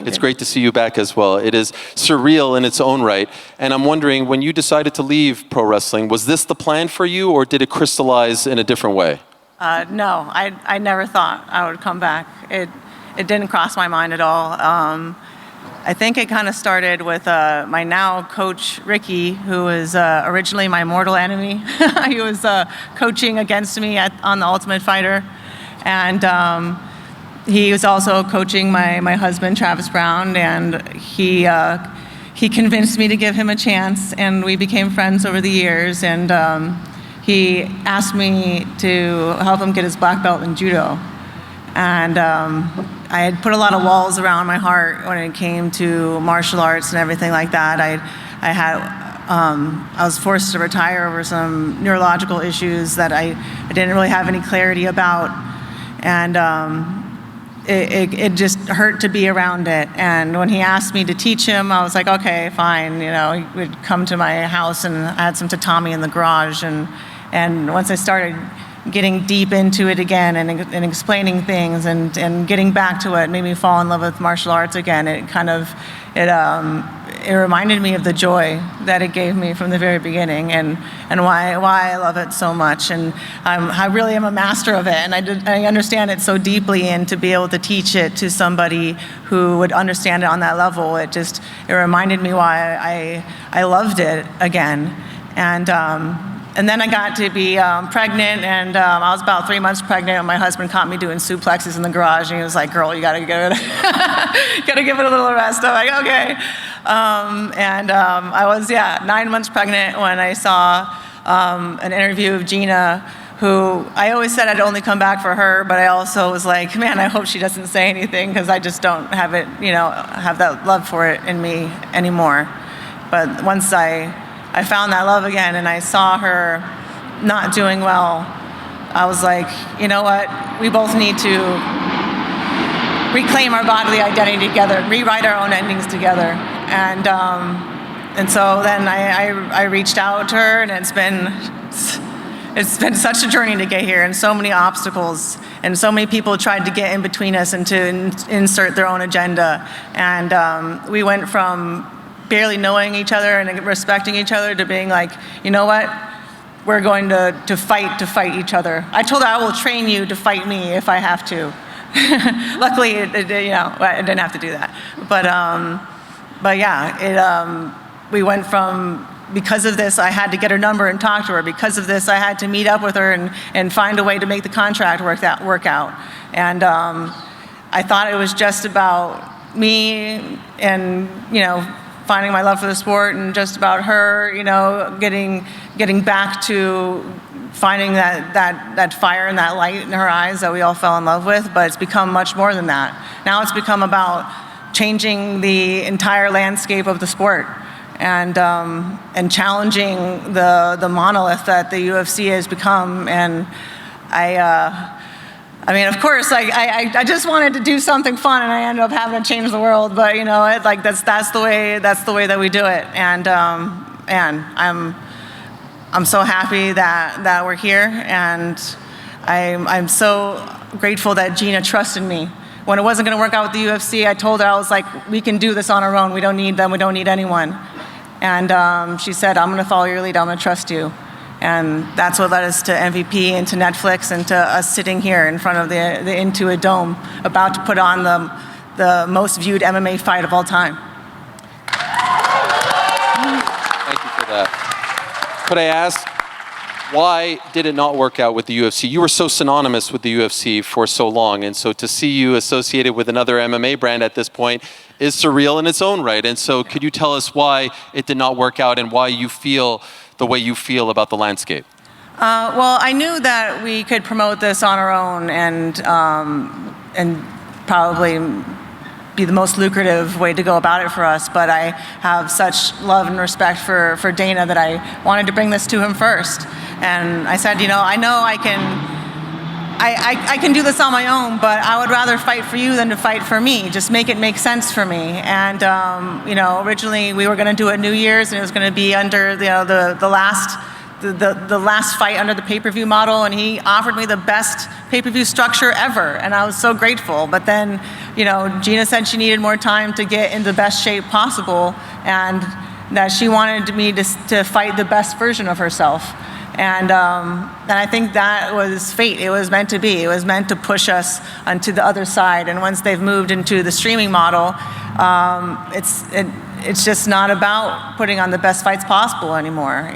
It's great to see you back as well. It is surreal in its own right. And I'm wondering, when you decided to leave pro wrestling, was this the plan for you, or did it crystallize in a different way? No, I never thought I would come back. It didn't cross my mind at all. I think it kind of started with my now coach, Ricky, who was originally my mortal enemy. He was coaching against me on The Ultimate Fighter. And he was also coaching my husband, Travis Brown, and he convinced me to give him a chance, and we became friends over the years. And he asked me to help him get his black belt in judo. And I had put a lot of walls around my heart when it came to martial arts and everything like that. I was forced to retire over some neurological issues that I didn't really have any clarity about. And it just hurt to be around it. And when he asked me to teach him, I was like, okay, fine. You know, he would come to my house, and I had some tatami in the garage. And once I started getting deep into it again and explaining things and getting back to it made me fall in love with martial arts again. It reminded me of the joy that it gave me from the very beginning, and why I love it so much. And I really am a master of it, and I understand it so deeply, and to be able to teach it to somebody who would understand it on that level, it reminded me why I loved it again. And then I got to be pregnant, and I was about 3 months pregnant, and my husband caught me doing suplexes in the garage, and he was like, girl, you gotta give it a little rest. I'm like, okay. I was, 9 months pregnant when I saw an interview of Gina, who I always said I'd only come back for her, but I also was like, man, I hope she doesn't say anything, because I just don't have it, have that love for it in me anymore. But once I found that love again, and I saw her not doing well, I was like, you know what? We both need to reclaim our bodily identity together, rewrite our own endings together. And so then I reached out to her, and it's been such a journey to get here, and so many obstacles, and so many people tried to get in between us and to insert their own agenda. And we went from barely knowing each other and respecting each other to being like, you know what? We're going to fight each other. I told her I will train you to fight me if I have to. Luckily, I didn't have to do that. But yeah, we went from, because of this, I had to get her number and talk to her. Because of this, I had to meet up with her and find a way to make the contract work out. And I thought it was just about me and, finding my love for the sport, and just about her, getting back to finding that fire and that light in her eyes that we all fell in love with. But it's become much more than that. Now it's become about changing the entire landscape of the sport, and challenging the monolith that the UFC has become. And I mean, of course, I just wanted to do something fun, and I ended up having to change the world. But that's the way that we do it. And I'm so happy that we're here, and I'm so grateful that Gina trusted me. When it wasn't going to work out with the UFC, I told her, I was like, we can do this on our own. We don't need them. We don't need anyone. And she said, I'm going to follow your lead. I'm going to trust you. And that's what led us to MVP and to Netflix and to us sitting here in front of the Intuit Dome, about to put on the most viewed MMA fight of all time. Thank you for that. Could I ask, why did it not work out with the UFC? You were so synonymous with the UFC for so long, and so to see you associated with another MMA brand at this point is surreal in its own right. And so could you tell us why it did not work out, and why you feel the way you feel about the landscape? Well, I knew that we could promote this on our own and probably be the most lucrative way to go about it for us. But I have such love and respect for Dana that I wanted to bring this to him first. And I said, I know I can do this on my own, but I would rather fight for you than to fight for me. Just make it make sense for me. And originally we were going to do it New Year's, and it was going to be under the last the last fight under the pay-per-view model, and he offered me the best pay-per-view structure ever, and I was so grateful. But then, Gina said she needed more time to get in the best shape possible, and that she wanted me to fight the best version of herself. And I think that was fate. It was meant to be. It was meant to push us onto the other side. And once they've moved into the streaming model, it's just not about putting on the best fights possible anymore.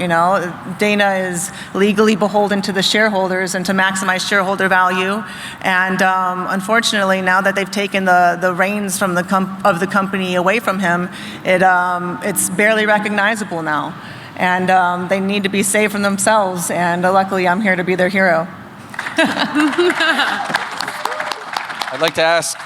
Dana is legally beholden to the shareholders and to maximize shareholder value. And unfortunately, now that they've taken the reins from the company away from him, it's barely recognizable now. And they need to be saved from themselves. And luckily, I'm here to be their hero. I'd like to ask